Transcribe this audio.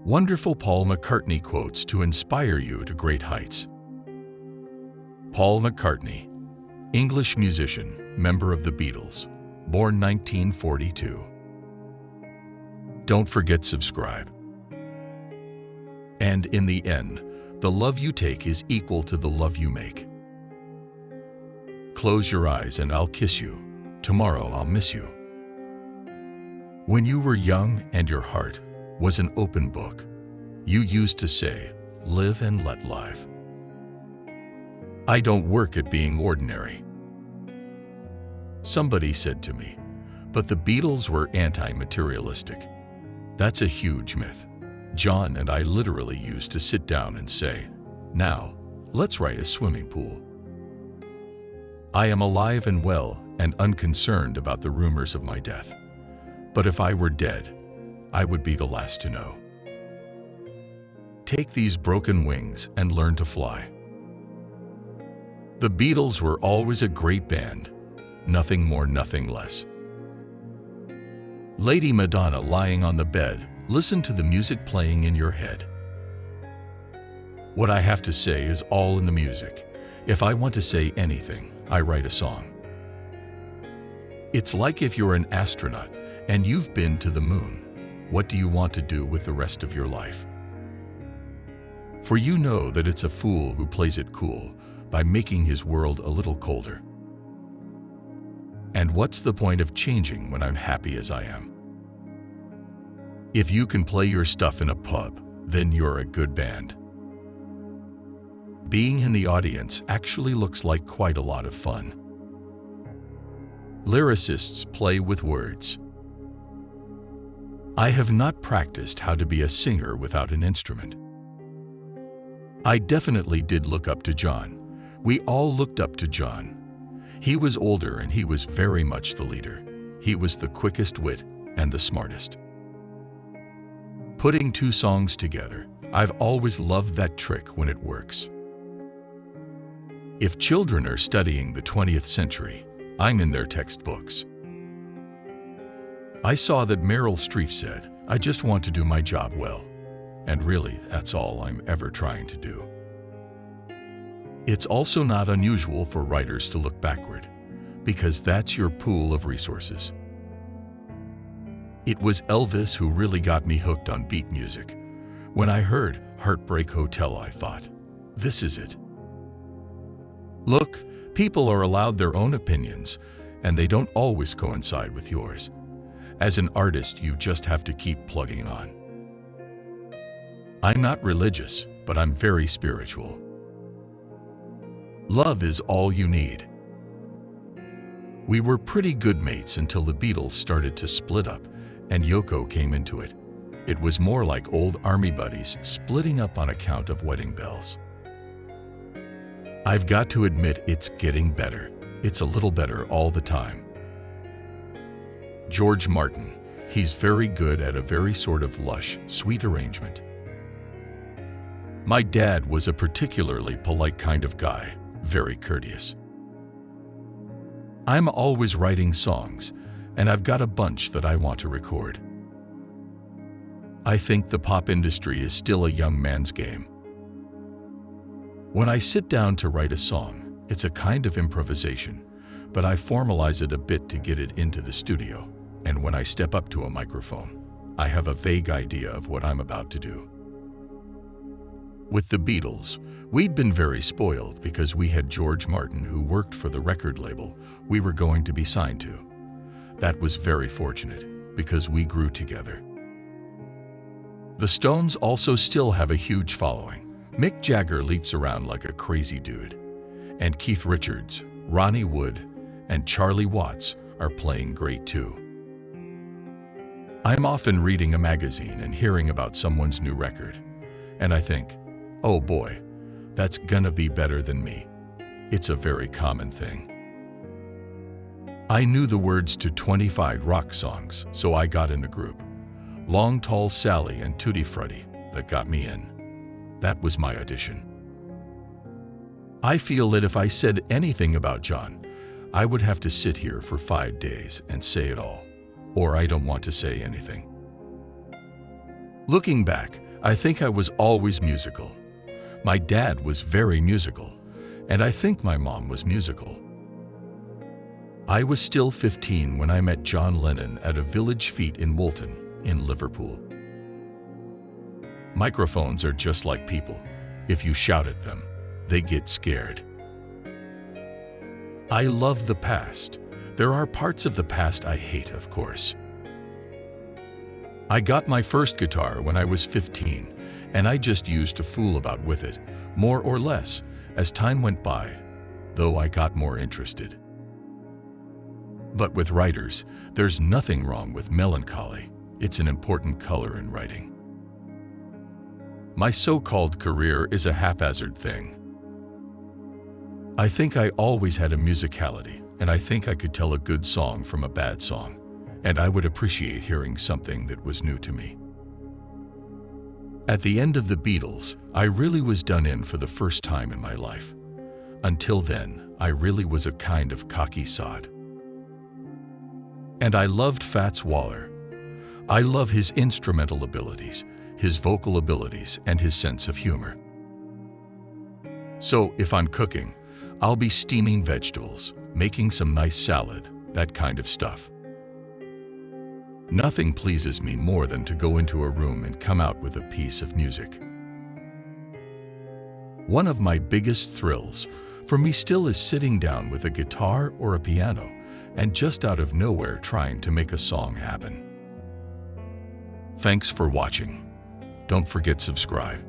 Wonderful Paul McCartney quotes to inspire you to great heights. Paul McCartney, English musician, member of the Beatles, born 1942. Don't forget subscribe. And in the end, the love you take is equal to the love you make. Close your eyes and I'll kiss you. Tomorrow I'll miss you. When you were young and your heart was an open book, you used to say, live and let live. I don't work at being ordinary. Somebody said to me, but the Beatles were anti-materialistic. That's a huge myth. John and I literally used to sit down and say, now, let's write a swimming pool. I am alive and well and unconcerned about the rumors of my death. But if I were dead, I would be the last to know. Take these broken wings and learn to fly. The Beatles were always a great band, nothing more, nothing less. Lady Madonna lying on the bed, listen to the music playing in your head. What I have to say is all in the music. If I want to say anything, I write a song. It's like if you're an astronaut and you've been to the moon, what do you want to do with the rest of your life? For you know that it's a fool who plays it cool by making his world a little colder. And what's the point of changing when I'm happy as I am? If you can play your stuff in a pub, then you're a good band. Being in the audience actually looks like quite a lot of fun. Lyricists play with words. I have not practiced how to be a singer without an instrument. I definitely did look up to John. We all looked up to John. He was older and he was very much the leader. He was the quickest wit and the smartest. Putting two songs together, I've always loved that trick when it works. If children are studying the 20th century, I'm in their textbooks. I saw that Meryl Streep said, I just want to do my job well. And really, that's all I'm ever trying to do. It's also not unusual for writers to look backward, because that's your pool of resources. It was Elvis who really got me hooked on beat music. When I heard Heartbreak Hotel, I thought, this is it. Look, people are allowed their own opinions, and they don't always coincide with yours. As an artist, you just have to keep plugging on. I'm not religious, but I'm very spiritual. Love is all you need. We were pretty good mates until the Beatles started to split up and Yoko came into it. It was more like old army buddies splitting up on account of wedding bells. I've got to admit it's getting better. It's a little better all the time. George Martin, he's very good at a very sort of lush, sweet arrangement. My dad was a particularly polite kind of guy, very courteous. I'm always writing songs, and I've got a bunch that I want to record. I think the pop industry is still a young man's game. When I sit down to write a song, it's a kind of improvisation, but I formalize it a bit to get it into the studio, and when I step up to a microphone, I have a vague idea of what I'm about to do. With the Beatles, we'd been very spoiled because we had George Martin who worked for the record label we were going to be signed to. That was very fortunate because we grew together. The Stones also still have a huge following. Mick Jagger leaps around like a crazy dude. And Keith Richards, Ronnie Wood, and Charlie Watts are playing great too. I'm often reading a magazine and hearing about someone's new record, and I think, oh boy, that's gonna be better than me. It's a very common thing. I knew the words to 25 rock songs, so I got in the group. Long Tall Sally and Tutti Frutti, that got me in. That was my audition. I feel that if I said anything about John, I would have to sit here for 5 days and say it all, or I don't want to say anything. Looking back, I think I was always musical. My dad was very musical, and I think my mom was musical. I was still 15 when I met John Lennon at a village fete in Woolton, in Liverpool. Microphones are just like people. If you shout at them, they get scared. I love the past. There are parts of the past I hate, of course. I got my first guitar when I was 15, and I just used to fool about with it, more or less, as time went by, though I got more interested. But with writers, there's nothing wrong with melancholy. It's an important color in writing. My so-called career is a haphazard thing. I think I always had a musicality, and I think I could tell a good song from a bad song, and I would appreciate hearing something that was new to me. At the end of the Beatles, I really was done in for the first time in my life. Until then, I really was a kind of cocky sod. And I loved Fats Waller. I love his instrumental abilities, his vocal abilities, and his sense of humor. So if I'm cooking, I'll be steaming vegetables, making some nice salad, that kind of stuff. Nothing pleases me more than to go into a room and come out with a piece of music. One of my biggest thrills for me still is sitting down with a guitar or a piano and just out of nowhere trying to make a song happen. Thanks for watching. Don't forget subscribe.